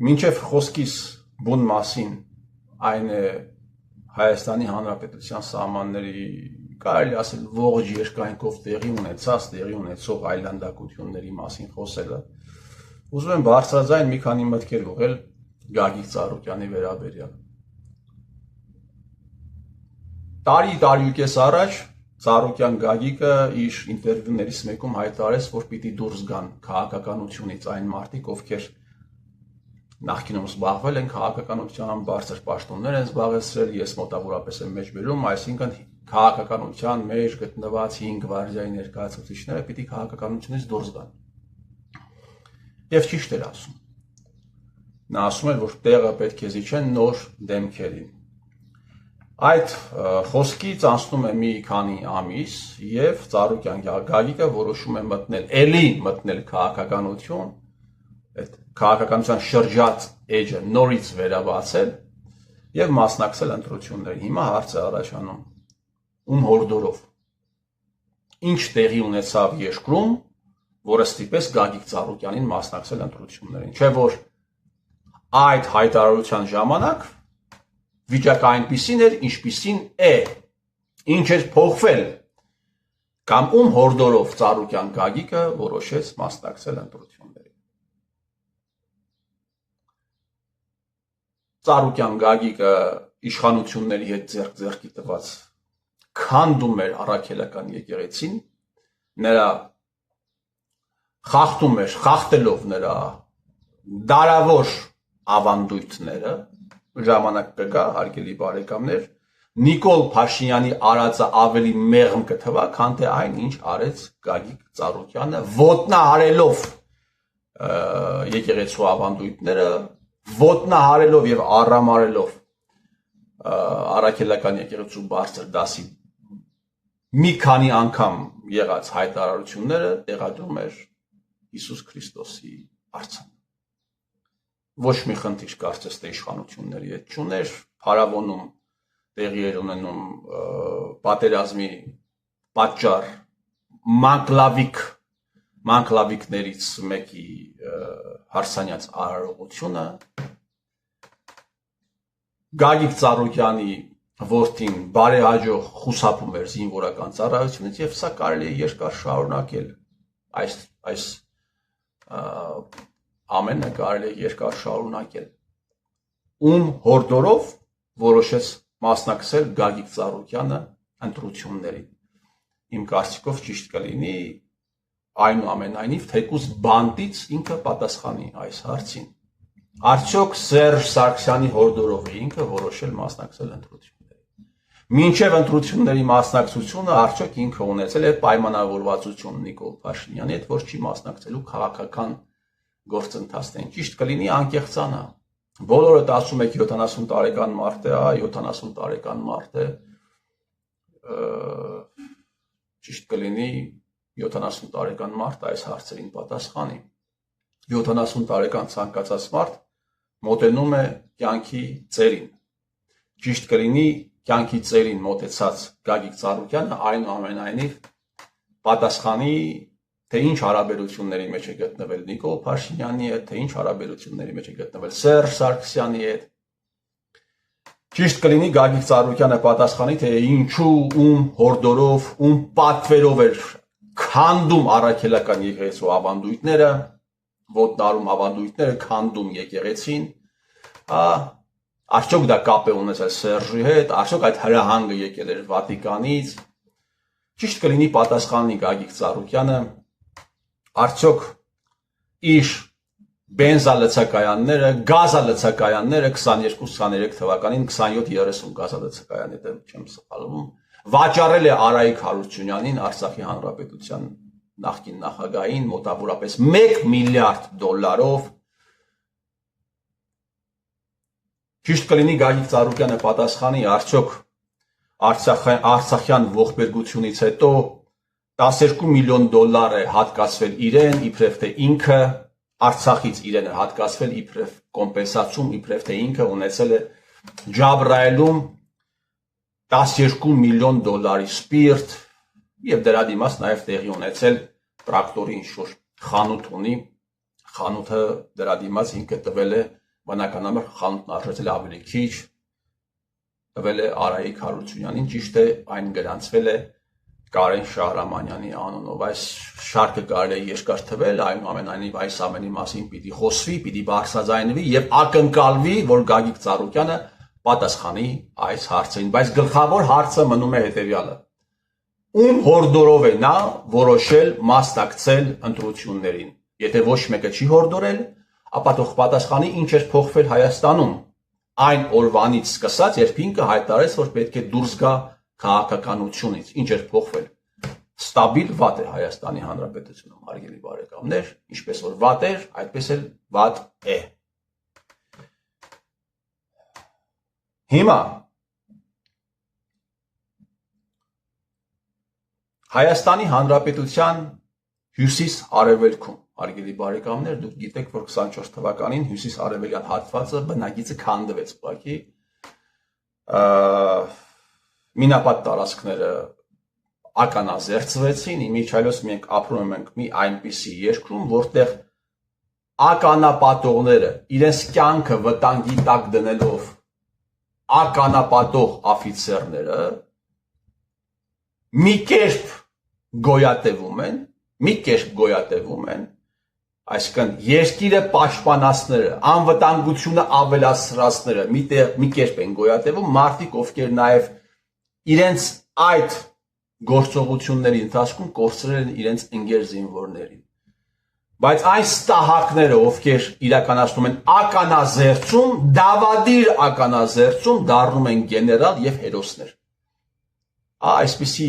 Մինչև խոսքիս բուն մասին այն է Հայաստանի Հանրապետության սահմանների կարելի ասել ողջ երկայնքով տեղի ունեցող այլանդակությունների մասին խոսելը, ուզում եմ բարձրաձայն մի քանի մտքեր ուղղել Գագիկ Ծառուկյանի վերաբերյալ։ Տարի-տարիուկես առաջ Ծառուկյան Գագիկը իր ինտերվյուներից մեկում հայտարարեց, որ պիտի դուրս գան քաղաքականությունից այն մարդիկ, ովքեր նախկինում զբաղվել են քաղաքականության, բարձր պաշտոններ են զբաղեցրել, ես մոտավորապես եմ մեջբերում, այսինքն քաղաքականության մեջ գտնված 5 գվարդիայի ներկայացուցիչները պիտի քաղաքականությունից դուրս գան։ Եվ ճիշտ էր ասում։ Նա ասում էր, որ տեղը պետք է զիջեն նոր դեմքերին։ Այդ խոսքից անցնում է մի քանի ամիս եւ Ծառուկյան Գագիկը որոշում է մտնել քաղաքականություն, այդ քաղաքականության շրջած էջը նորից վերաբացել եւ մասնակցել ընտրություններին։ Հիմա հարց է առաջանում. ում հորդորով, ինչ տեղի ունեցավ երկրում, որը ստիպեց Գագիկ Ծառուկյանին մասնակցել ընտրություններին։ Չէ՞ որ այդ հայտարարության ժամանակ վիճակը այնպիսին էր, ինչպիսին է, ինչ էր փոխվել, կամ ում հորդորով Ծառուկյան Գագիկը որոշեց մասնակցել ընտրություններին։ Ծառուկյան Գագիկը իշխանությունների հետ ձեռք-ձեռքի տված քանդում էր առաքելական եկեղեցին, նրա խախտելով նրա դարավոր ավանդույթները, ժամանակ կգա, հարգելի բարեկամներ, Նիկոլ Փաշինյանի արածը ավելի մեղմ կթվա, քան թե այն, ինչ արեց Գագիկ Ծառուկյանը, ոտնահարելով եկեղեցու ավանդույթները, ոտնահարելով եւ առամարելով առաքելական եկեղեցու բարձր դասի մի քանի անգամ եղած հայտարարությունները տեղադրում էր Հիսուս Քրիստոսի առցանը։ Ոչ մի խնդիր կարծես թե իշխանությունների հետ չուներ, փարավոնում տեղի էր ունենում պատերազմի պատճառ մանկլավիկներից մեկի հարսանյաց արարողությունը, Գագիկ Ծառուկյանի որդին բարեհաջող խուսափում էր զինվորական ծառայությունից եւ սա կարելի է երկար շարունակել, այս ամենը կարելի է երկար շարունակել։ Ում հորդորով որոշեց մասնակցել Գագիկ Ծառուկյանը ընտրություններին։ Իմ կարծիքով ճիշտ կլինի այնուամենայնիվ թեկուզ բանտից ինքը պատասխանի այս հարցին։ Արդյոք Սերժ Սարգսյանի հորդորով է ինքը որոշել մասնակցել ընտրություններին։ Մինչև ընտրությունների մասնակցությունը արդյոք ինքը ունեցել է պայմանավորվածություն Նիկոլ Փաշինյանի հետ, որ չի մասնակցելու քաղաքական գործընթացներին։ Ճիշտ կլինի անկեղծանա։ Բոլորդ ասում եք 70 տարեկան մարդ է, 70 տարեկան մարդ է։ Ճիշտ կլինի 70 տարեկան մարդ այս հարցերին պատասխանի։ 70 տարեկան ցանկացած մարդ մոտենում է կյանքի ծերին։ Ճիշտ կլինի կյանքի ծերին մոտեցած Գագիկ Ծառուկյանը այնուամենայնիվ պատասխանի, թե ինչ հարաբերությունների մեջ է գտնվել Նիկոլ Փաշինյանի հետ, թե ինչ հարաբերությունների մեջ է գտնվել Սերժ Սարգսյանի հետ։ Ճիշտ կլինի Գագիկ Ծառուկյանը պատասխանի, թե ինչու, ում հորդորով, ում պատվերով էր քանդում առաքելական եկեղեցու ավանդույթները, ոտնարում ավանդույթները, քանդում եկեղեցին, արդյոք դա կապ է ունեցել Սերժի հետ, արդյոք այդ հրահանգը եկել էր Վատիկանից։ Ճիշտ կլինի պատասխանի Գագիկ Ծառուկյանը, արդյոք իր բենզալցակայանները, գազալցակայանները 22-23 թվականին 27-30 գազալցակայան եթե չեմ սխալվում, վաճառել է Արայիկ Հարությունյանին, Արցախի Հանրապետության նախկին նախագահին, մոտավորապես $1 միլիարդ։ Ճիշտ կլինի Գագիկ Ծառուկյանը պատասխանի, արդյոք Արցախյան ողբերգությունից հետո $12 միլիոն է հատկացվել իրեն, իբրև թե ինքը Արցախից իրեն է հատկացվել իբրև կոմպենսացում, իբրև թե ինքը ունեցել է Ջաբրայելում $12 միլիոն սպիրտ եւ դրա դիմաց նաեւ տեղի ունեցել տրակտորի ինչ-որ խանութ ունի, խանութը դրա դիմաց ինքը տվել է բնականաբար խանութն արժեցել է ավելի քիչ, տվել է Արայիկ Հարությունյանին, ճիշտ է, այն գրանցվել է Կարեն Շահրամանյանի անունով։ Այս շարքը կարելի է երկար թվել, այնուամենայնիվ այս ամենի մասին պիտի խոսվի, պիտի բարձրաձայնվի եւ ակնկալվի, որ Գագիկ Ծառուկյանը պատասխանի այս հարցերին, բայց գլխավոր հարցը մնում է հետեւյալը. ում հորդորով է նա որոշել մասնակցել ընտրություններին։ Եթե ոչ մեկը չի հորդորել, ապա թող պատասխանի ինչ էր փոխվել Հայաստանում այն օրվանից սկսած, երբ ինքը հայտարարեց, որ պետք է դուրս գա քաղաքականությունից, ինչ էր փոխվել։ Ստաբիլ վատ է Հայաստանի Հանրապետությունում, հարգելի բարեկամներ, ինչպես որ վատ էր, այդպես էլ վատ է։ Հիմա Հայաստանի Հանրապետության հյուսիս-արևելքում, հարգելի բարեկամներ, դուք գիտեք, որ 24 թվականին հյուսիս-արևելյան հատվածը բնակիչը քանդվեց, ուղղակի մինապատ տարածքները ականազերծվեցին, իմիջիայլոց մենք ապրում ենք մի այնպիսի երկրում, որտեղ ականապատողները իրենց կյանքը վտանգի տակ դնելով ականապատող աֆիցերները մի կերպ գոյատևում են, այսինքն երկիրը պաշտպանածները, անվտանգությունը ավելացրածները մի կերպ են գոյատևում, մարդիկ, ովքեր նաև իրենց այդ գործողությունների ընթացքում կորցրել են իրենց ընկեր զինվորներին։ Բայց այն ստահակները, ովքեր իրականացնում են ականազերծում, դավադիր ականազերծում, դառնում են գեներալ եւ հերոսներ։ Այսպիսի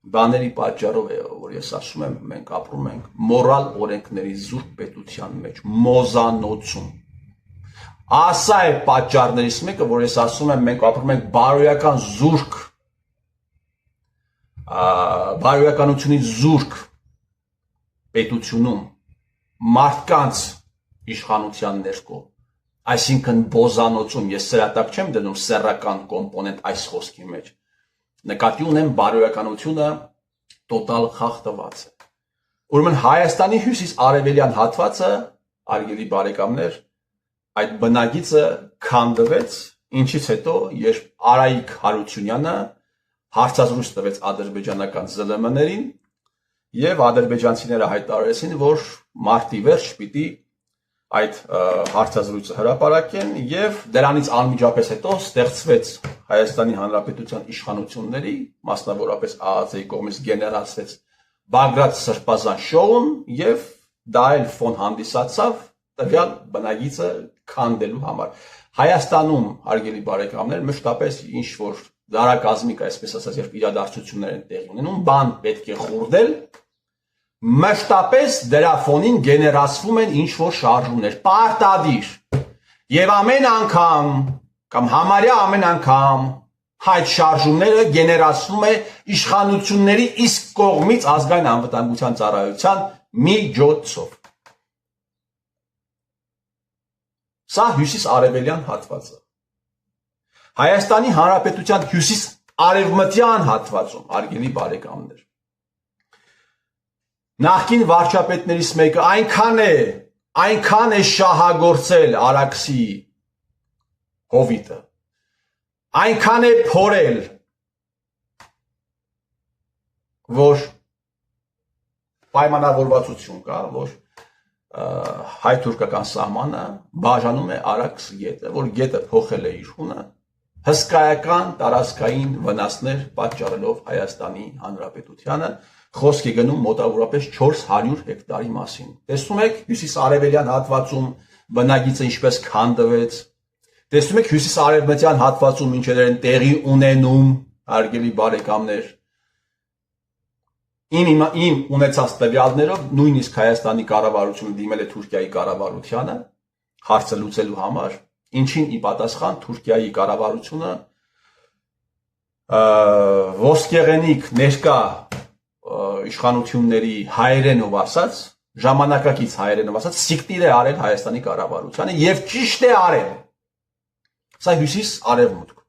բաների պատճառով է, որ ես ասում եմ, մենք ապրում ենք մորալ օրենքների զուրկ պետության մեջ, մոզանոցում։ Ասա է պատճառներից մեկը, որ ես ասում եմ, մենք ապրում ենք բարոյական զուրկ, բարոյականությունից զուրկ պետությունում, մարդկանց իշխանության ներքո, այսինքն բոզանոցում, ես սրատակ չեմ դնում սեռական կոմպոնենտ այս խոսքի մեջ, նկատի ունեմ բարոյականությունը տոտալ խախտված է։ Ուրեմն Հայաստանի հյուսիս-արևելյան հատվածը, հարգելի բարեկամներ, այդ բնակիչը քանդվեց, ինչից հետո, երբ Արայիկ Հարությունյանը հարցազրույց տվեց ադրբեջանական ԶԼՄ-ներին եւ ադրբեջանցիները հայտարարեցին, որ մարտի վերջ պիտի այդ հարցազրույցը հրապարակեն եւ դրանից անմիջապես հետո ստեղծվեց Հայաստանի Հանրապետության իշխանությունների, մասնավորապես ԱԱԾ-ի կողմից գեներացվեց Բագրատ Սրբազան շոուն եւ դա էլ ֆոն հանդիսացավ տվյալ բնագիծը քանդելու համար։ Հայաստանում, հարգելի բարեկամներ, մշտապես ինչ որ դարակազմիկ, այսպես ասած, երբ իրադարձություններ են տեղի ունենում, բան պետք է խորդել, մշտապես դրա ֆոնին գեներացվում են ինչ որ շարժումներ, պարտադիր։ Եվ ամեն անգամ կամ համարյա ամեն անգամ այդ շարժումները գեներացվում է իշխանությունների իսկ կողմից ազգային անվտանգության ծառայության միջոցով։ Սա հյուսիս-արևելյան հատվածը։ Հայաստանի Հանրապետության հյուսիս-արևմտյան հատվածում, հարգելի բարեկամներ, նախկին վարչապետներից մեկը այնքան է շահագործել Արաքսի հովիտը, այնքան է փորել, որ պայմանավորվածություն կա, որ հայ-թուրքական սահմանը բաժանում է Արաքս գետը, որ գետը փոխել է իր հունը, հսկայական տարածքային վնասներ պատճառելով Հայաստանի Հանրապետությանը, խոսք է գնում մոտավորապես 400 հեկտարի մասին։ Տեսնում եք հյուսիս-արևելյան հատվածում բնագիծը ինչպես քանդվեց, տեսնում եք հյուսիս-արևմտյան հատվածում ինչեր են տեղի ունենում, հարգելի բարեկամներ։ Իմ ունեցած տվյալներով նույնիսկ Հայաստանի կառավարությունը դիմել է Թուրքիայի կառավարությանը հարցը լուծելու համար, ինչին ի պատասխան Թուրքիայի կառավարությունը ոսկեղենիկ ներկա իշխանությունների հայերենով ասած, ժամանակակից հայերենով ասած, սիկտիր է արել Հայաստանի կառավարությանը եւ ճիշտ է արել։ Սա հյուսիս-արևմուտք։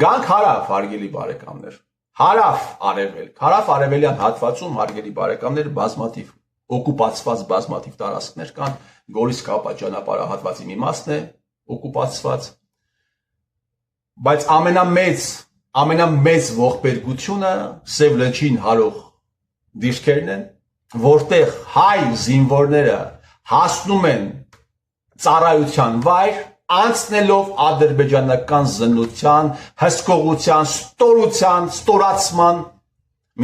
Գանք հարավ, հարգելի բարեկամներ, հարավ-արևելք, հարավ-արևելյան հատվածում, հարգելի բարեկամներ, բազմաթիվ օկուպացված բազմաթիվ տարածքներ կան, Գորիս Կապա ճանապարհահատվածի մի մասն է օկուպացված, բայց ամենամեծ ողբերգությունը Սև լճին հարող դիրքերն են, որտեղ հայ զինվորները հասնում են ծառայության վայր, անցնելով ադրբեջանական զննության, հսկողության, ստորացման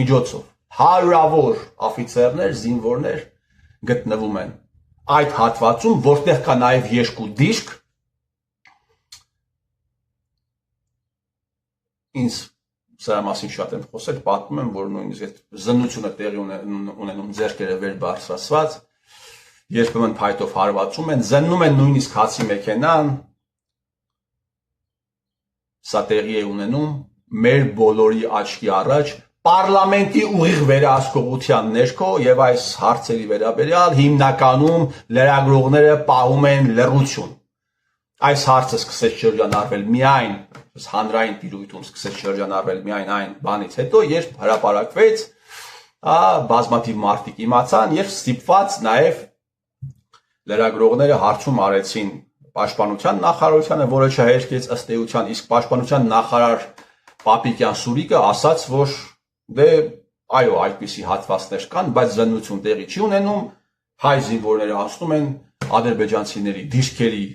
միջոցով։ Հարյուրավոր օֆիցերներ, զինվորներ գտնվում են այդ հատվածում, որտեղ կա նաև երկու դիրք, ինձ սրա մասին շատ եմ խոսել, պատմում եմ, որ նույնիսկ այդ զննությունը տեղի ունենում ձեռքերը վեր բարձրացված, երբեմն փայտով հարվածում են, զննում են նույնիսկ հացի մեքենան, սա տեղի է ունենում մեր բոլորի աչքի առաջ, պարլամենտի ուղիղ վերահսկողության ներքո եւ այս հարցերի վերաբերյալ հիմնականում լրագրողները պահում են լռություն։ Այս հարցը սկսեց շրջանառվել միայն հանրային տիրույթում սկսեց շրջանառվել միայն այն բանից հետո, երբ հրապարակվեց, բազմաթիվ մարդիկ իմացան եւ ստիպված նաեւ լրագրողները հարցում արեցին պաշտպանության նախարարությանը, որը չհերքեց ըստ էության, իսկ պաշտպանության նախարար Պապիկյան Սուրիկը ասաց, որ դե այո, այդպիսի հատվածներ կան, բայց զննություն տեղի չի ունենում, հայ զինվորները անցնում են ադրբեջանցիների դիրքերի,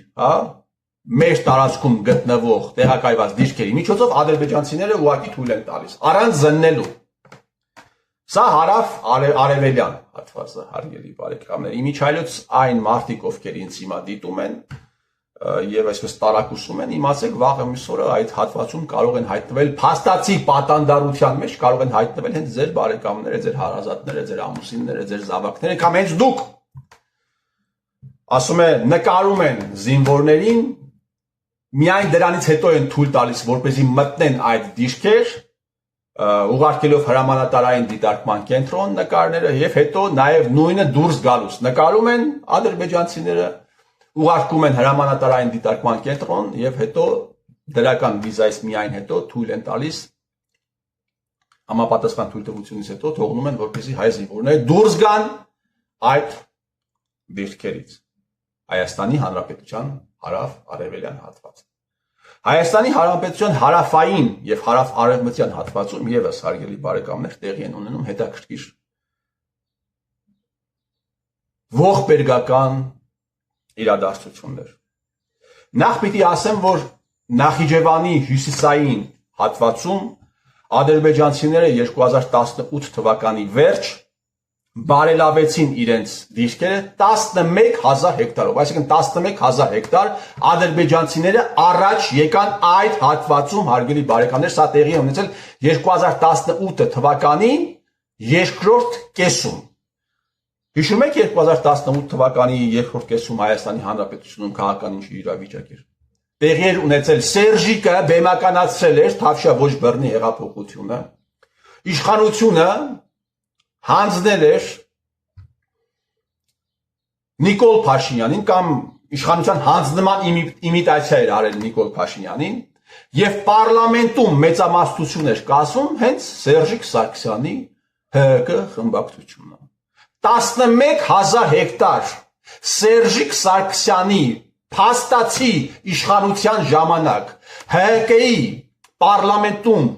մեր տարածքում գտնվող տեղակայված դիրքերի միջոցով ադրբեջանցիները ուղղակի թույլ են տալիս, առանց զննելու։ Սա հարավ-արևելյան հատվածը, հարգելի բարեկամներ, իմիջայլոց այն մարդիկ, ովքեր ինձ հիմա դիտում են եւ այսպես տարակուսում են, իմացեք վաղը մյուս օրը այդ հատվածում կարող են հայտնվել փաստացի պատանդարության մեջ, կարող են հայտնվել հենց ձեր բարեկամները, ձեր հարազատները, ձեր ամուսինները, ձեր զավակները, կամ հենց դուք։ Ասում է, նկարում են զինվորներին, միայն դրանից հետո են թույլ տալիս, որպեսզի մտնեն այդ դիրքեր, ուղարկելով հրամանատարային դիտարկման կենտրոն նկարները եւ հետո նաեւ նույնը դուրս գալուց նկարում են ադրբեջանցիները, ուղարկում են հրամանատարային դիտարկման կենտրոն եւ հետո դրական վիզայից միայն հետո թույլ են տալիս համապատասխան թույլտվությունից հետո թողնում են, որպեսզի հայ զինվորները դուրս գան այդ դիրքերից։ Հայաստանի Հանրապետության հարավ-արևելյան հատված։ Հայաստանի Հանրապետության հարավային եւ հարավ-արևմտյան հատվածում եւս հարգելի բարեկամներ տեղի են ունենում հետաքրքիր ողբերգական իրադարձություններ։ Նախ պիտի ասեմ, որ Նախիջևանի հյուսիսային հատվածում ադրբեջանցիները 2018 թվականի վերջ բարելավեցին իրենց դիրքերը 11000 հեկտարով, այսինքն 11000 հեկտար ադրբեջանցիները առաջ եկան այդ հատվածում, հարգելի բարեկամներ, սա տեղի է ունեցել 2018 թվականի երկրորդ կեսում։ Հիշում եք 2018 թվականի երկրորդ կեսում Հայաստանի Հանրապետությունում քաղաքական ինչ իրավիճակ էր։ Տեղի էր ունեցել Սերժիկը բեմականացրել էր Թավշյա ոչ բռնի հեղափոխությունը, իշխանությունը հանձնել էր Նիկոլ Փաշինյանին կամ իշխանության հանձնման իմիտացիա էր արել Նիկոլ Փաշինյանին եւ պարլամենտում մեծամասնություն էր կազմում հենց Սերժիկ Սարգսյանի ՀՀԿ խմբակցությունը։ 11000 հեկտար Սերժիկ Սարգսյանի փաստացի իշխանության ժամանակ ՀՀԿ-ի պարլամենտում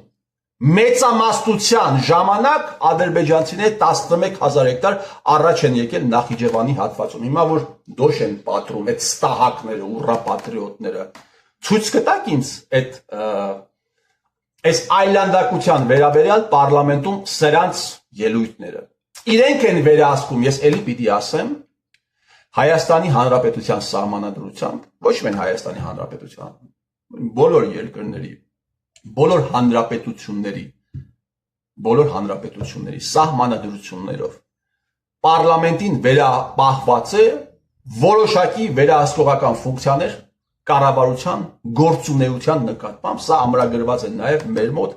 մեծամասնության ժամանակ ադրբեջանցիները 11000 հեկտար առաջ են եկել Նախիջևանի հատվածում։ Հիմա որ դոշ են պատրում այդ ստահակները, ուռապատրիոտները, ցույց կտաք ինձ այս այլանդակության վերաբերյալ պարլամենտում սրանց ելույթները։ Իրենք են վերահսկում, ես էլի պիտի ասեմ, Հայաստանի Հանրապետության սահմանադրությամբ, ոչ միայն Հայաստանի Հանրապետության, բոլոր երկրների, բոլոր հանրապետությունների սահմանադրություններով պարլամենտին վերապահված է որոշակի վերահսկողական ֆունկցիաներ կառավարության գործունեության նկատմամբ, սա ամրագրված է նաև մեր մոտ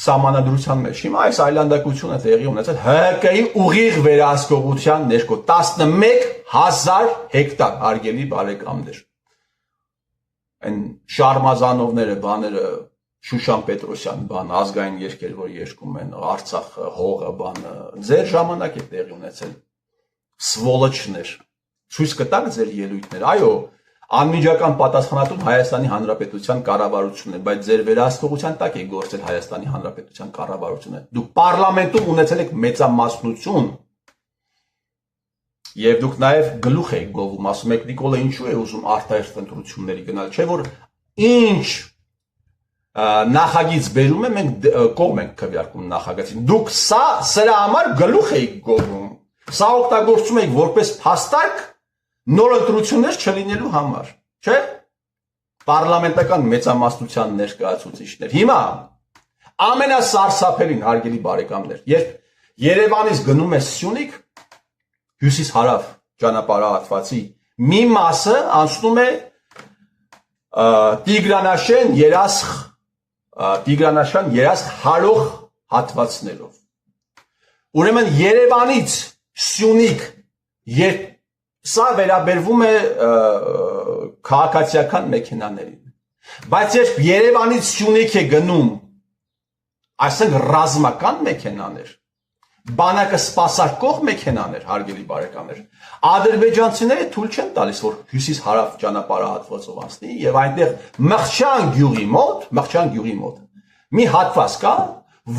սահմանադրության մեջ։ Հիմա այս այլանդակությունը տեղի ունեցել ՀՀԿ-ի ուղիղ վերահսկողության ներքո 11000 հեկտար, հարգելի բարեկամներ։ Այն Շարմազանովները, բաները, Շուշան Պետրոսյան, բան, ազգային երկեր, որ երգում են, Արցախը, հողը, բանը, ձեր ժամանակ է տեղի ունեցել։ Սվոլոչներ։ Ցույց կտաք ձեր ելույթներ։ Այո, անմիջական պատասխանատուն Հայաստանի Հանրապետության կառավարությունն է, բայց ձեր վերահսկողության տակ է գործել Հայաստանի Հանրապետության կառավարությունը։ Դուք պարլամենտում ունեցել եք մեծամասնություն եւ դուք նաեւ գլուխ եք գովում, ասում եք Նիկոլը ինչու է ուզում արտահերթ ընտրությունների գնալ, չէ՞ որ ինչ նախագիծ բերում է, մենք կողմ ենք քվեարկում նախագծին։ Դուք սրա համար գլուխ եք գովում։ Սա օգտագործում եք որպես փաստարկ նոր ընտրություններ չլինելու համար, չէ՞։ Պարլամենտական մեծամասնության ներկայացուցիչներ։ Հիմա ամենասարսափելին, հարգելի բարեկամներ, երբ Երևանից գնում է Սյունիք, հյուսիս-հարավ ճանապարհահատվածի մի մասը անցնում է Տիգրանաշեն երասխ հարող հատվածներով։ Ուրեմն Երևանից Սյունիք սա վերաբերվում է քաղաքացիական մեքենաներին։ Բայց երբ Երևանից Սյունիք է գնում, այսինքն ռազմական մեքենաներ, բանակը սպասարկող մեքենաներ, հարգելի բարեկամներ, ադրբեջանցիները թույլ չեն տալիս, որ հյուսիս-հարավ ճանապարհահատվածով անցնի եւ այնտեղ Մղճան գյուղի մոտ մի հատված կա,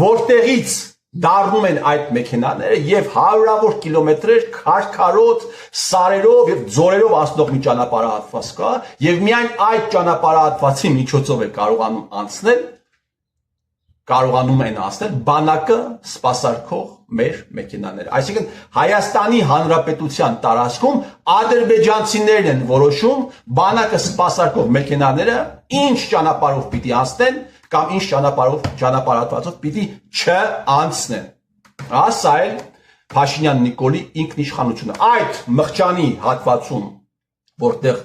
որտեղից դառնում են այդ մեքենաները եւ հարյուրավոր կիլոմետրեր քարքարոտ սարերով եւ ձորերով անցնող մի ճանապարհահատված կա եւ միայն այդ ճանապարհահատվածի միջոցով է կարողանում են անցնել բանակը սպասարկող մեր մեքենաները։ Այսինքն Հայաստանի Հանրապետության տարածքում ադրբեջանցիներն են որոշում բանակը սպասարկող մեքենաները ինչ ճանապարհով պիտի անցնեն կամ ինչ ճանապարհատվածով պիտի չանցնեն։ Սա է Փաշինյան Նիկոլի ինքնիշխանությունը։ Այդ Մղճանի հատվածում, որտեղ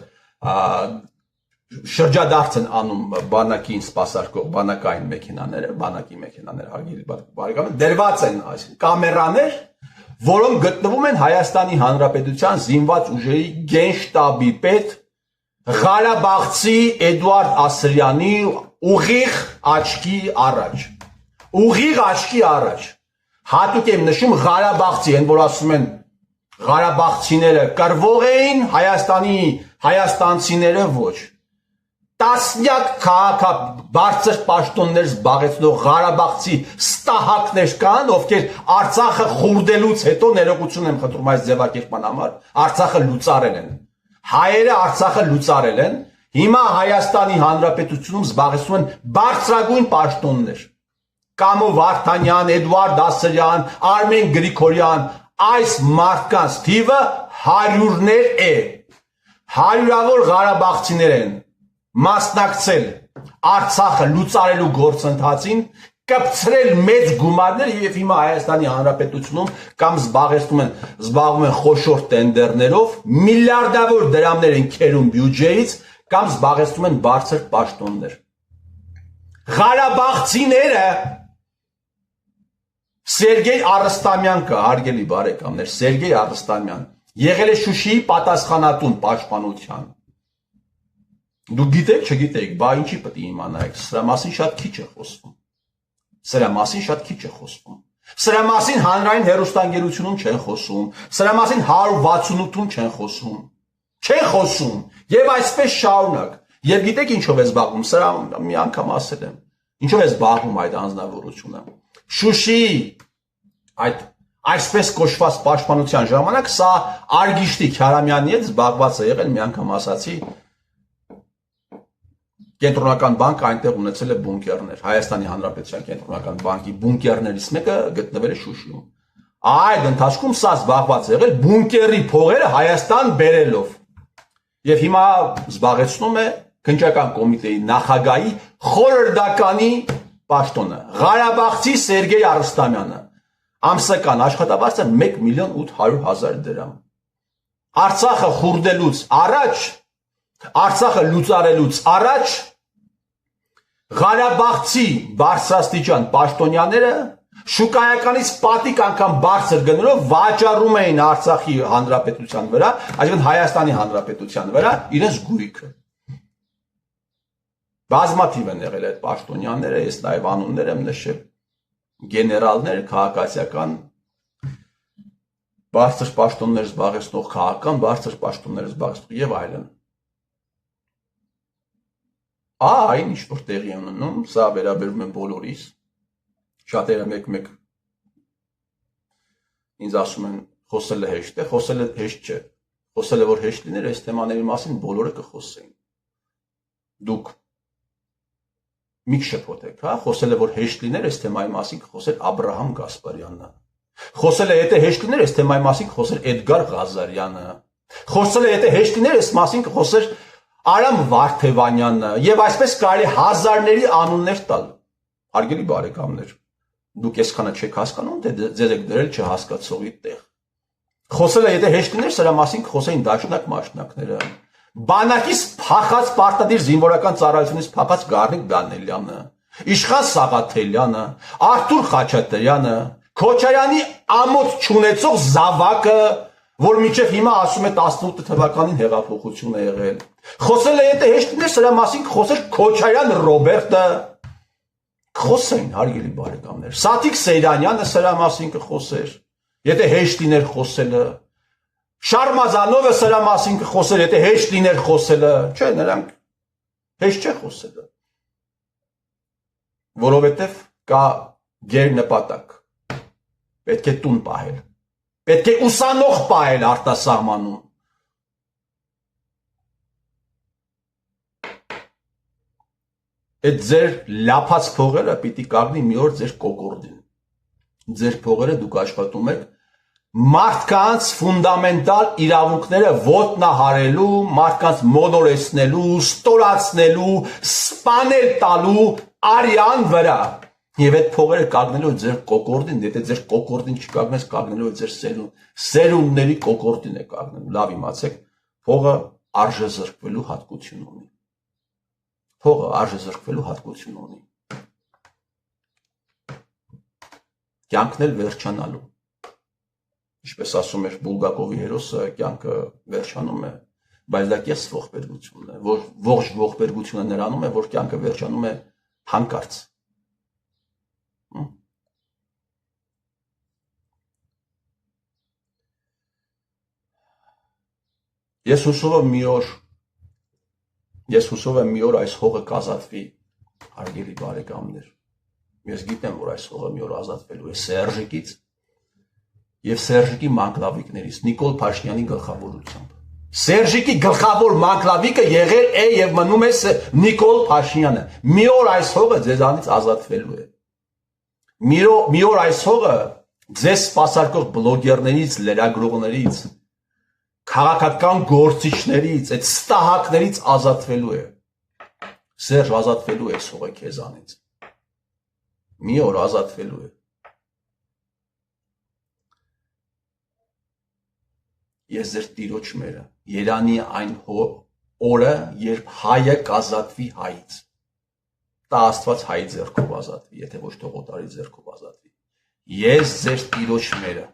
շրջադարձ են անում բանակին սպասարկող բանակային մեքենաները, բանակի մեքենաներ, հարգելի բարեկամներ, դրված են այսինքն կամերաներ, որոնք գտնվում են Հայաստանի Հանրապետության զինված ուժերի գենշտաբի պետ Ղարաբաղցի Էդուարդ Ասրյանի ուղիղ աչքի առաջ։ Հատուկ եմ նշում Ղարաբաղցի, են որ ասում են Ղարաբաղցիները կռվող էին, հայաստանցիները ոչ։ Տասնյակ բարձր պաշտոններ զբաղեցնող Ղարաբաղցի ստահակներ կան, ովքեր Արցախը խուրդելուց հետո ներողություն եմ խնդրում այս ձևակերպման համար, Արցախը լուծարել են։ Հայերը Արցախը լուծարել են, հիմա Հայաստանի Հանրապետությունում զբաղեցնում են բարձրագույն պաշտոններ։ Կամո Վարդանյան, Էդուարդ Ասրյան, Արմեն Գրիգորյան, այս մարդկանց թիվը հարյուրներ է։ Հարյուրավոր Ղարաբաղցիներ են մասնակցել Արցախը լուծարելու գործընթացին, կպցրել մեծ գումարներ եւ հիմա Հայաստանի Հանրապետությունում կամ զբաղվում են խոշոր տենդերներով, միլիարդավոր դրամներ են քերում բյուջեից կամ զբաղեցնում են բարձր պաշտոններ։ Ղարաբաղցիները Սերգեյ Արստամյան կա, հարգելի բարեկամներ, Սերգեյ Արստամյան եղել է Շուշիի պատասխանատուն պաշտպանության։ Դուք գիտեք, չգիտեք, բա ինչի պետք է իմանայիք, սրա մասին շատ քիչ է խոսվում։ Սրա մասին հանրային հեռուստաընկերությունում չեն խոսում, սրա մասին 168-ում չեն խոսում։ Չեն խոսում, եւ այսպես շարունակ։ Եվ գիտեք ինչով է զբաղվում, սրա մի անգամ ասել եմ։ Ինչով է զբաղվում այդ անձնավորությունը։ Շուշիի այդ այսպես կոչված պաշտպանության ժամանակ սա Արգիշտի Քյարամյանի հետ զբաղված է եղել, մի անգամ ասացի, Կենտրոնական բանկը այնտեղ ունեցել է բունկերներ, Հայաստանի Հանրապետության Կենտրոնական բանկի բունկերներից մեկը գտնվել է Շուշիում։ Այդ ընթացքում սա զբաղված է եղել բունկերի փողերը Հայաստան բերելով։ Եվ հիմա զբաղեցնում է քննչական կոմիտեի նախագահի խորհրդականի պաշտոնը։ Ղարաբաղցի Սերգեյ Արստամյանը ամսական աշխատավարձը 1.8 միլիոն դրամ։ Արցախը խուրդելուց առաջ, Արցախը լուծարելուց առաջ Ղարաբաղցի բարձրաստիճան պաշտոնյաները շուկայականից պատիկ անգամ բարձր գնելով վաճառում էին Արցախի Հանրապետության վրա, այսինքն Հայաստանի Հանրապետության վրա իրենց գույքը։ Բազմաթիվ են եղել այդ պաշտոնյաները, ես նաև անուններ եմ նշել, գեներալներ, քաղաքացիական բարձր պաշտոններ զբաղեցնող քաղաքական, բարձր պաշտոններ զբաղեցնող եւ այլն։ Այն ինչ որ տեղի է ունենում, սա վերաբերում է բոլորիս։ Շատերը մեկ-մեկ ինձ ասում են խոսելը հեշտ է, խոսելը հեշտ չէ։ Խոսելը որ հեշտ լիներ, այս թեմաների մասին բոլորը կխոսեին։ Դուք մի շփոթեք, հա, խոսելը որ հեշտ լիներ, այս թեմայի մասին կխոսեր Աբրահամ Գասպարյանը։ Խոսելը եթե հեշտ լիներ, այս թեմայի մասին կխոսեր Էդգար Ղազարյանը։ Խոսելը եթե հեշտ լիներ, այս մասին կխոսեր Արամ Վարդևանյանը, եւ այսպես կարելի հազարների անուններ տալ։ Հարգելի բարեկամներ, դուք այսքանը չեք հասկանում, թե ձեզ եք դրել չհասկացողի տեղ։ Խոսելը եթե հեշտ լիներ, սրա մասին կխոսեին դաշնակ մաշնակները։ Բանակից փախած պարտադիր զինվորական ծառայությունից փախած Գառնիկ Դանիելյանը, Իշխան Սաղաթելյանը, Արթուր Խաչատրյանը, Քոչարյանի ամոթ չունեցող զավակը, որ մինչև հիմա ասում է 18 թվականին հեղափոխություն է եղել։ Խոսելը եթե հեշտ լիներ, սրա մասին կխոսեր Քոչարյան Ռոբերտը։ Խոսեին, հարգելի բարեկամներ։ Սաթիկ Սեյրանյանը սրա մասին կխոսեր, եթե հեշտ լիներ խոսելը։ Շարմազանովը սրա մասին կխոսեր, եթե հեշտ լիներ խոսելը։ Չէ, նրանք հեշտ չէ խոսելը։ Որովհետև կա գերնպատակ։ Պետք է տուն պահել։ Պետք է ուսանող պահել արտասահմանում։ Այդ ձեր լափած փողերը պիտի կանգնի մի օր ձեր կոկորդին։ Ձեր փողերը դուք աշխատում եք մարդկանց ֆունդամենտալ իրավունքները ոտնահարելու, մարդկանց մոլորեցնելու, ստորացնելու, սպանել տալու արյան վրա։ Եվ այդ փողերը կանգնելու ձեր կոկորդին, եթե ձեր կոկորդին չկանգնես, կանգնելու ձեր սերունդների կոկորդին է կանգնելու։ Լավ իմացեք, փողը արժե զրկվելու հատկություն ունի։ Փողը արժե զրկվելու հատկություն ունի։ Կյանքն էլ վերջանալու։ Ինչպես ասում էր Բուլգակովի հերոսը, կյանքը վերջանում է, բայց դա կես ողբերգությունն է, որ ողջ ողբերգությունը նրանում է, որ կյանքը վերջանում է հանկարծ։ Ես հուսով եմ մի օր այս հողը կազատվի, հարգելի բարեկամներ։ Ես գիտեմ, որ այս հողը մի օր ազատվելու է Սերժիկից եւ Սերժիկի մանկլավիկներից, Նիկոլ Փաշինյանի գլխավորությամբ։ Սերժիկի գլխավոր մանկլավիկը եղել է եւ մնում է Նիկոլ Փաշինյանը։ Մի օր այս հողը ձեզանից ազատվելու է։ Մի օր այս հողը ձեզ սպասարկող բլոգերներից, լրագրողներից, քաղաքական գործիչներից, այդ ստահակներից ազատվելու է։ Սերժ ազատվելու է այս հողը քեզանից։ Մի օր ազատվելու է։ Ես ձեր տիրոջ մերը, երանի այն օրը, երբ հայը կազատվի հայից։ Դա Աստված հայի ձեռքով ազատվի, եթե ոչ թողոտարի ձեռքով ազատվի։ Ես ձեր տիրոջ մերը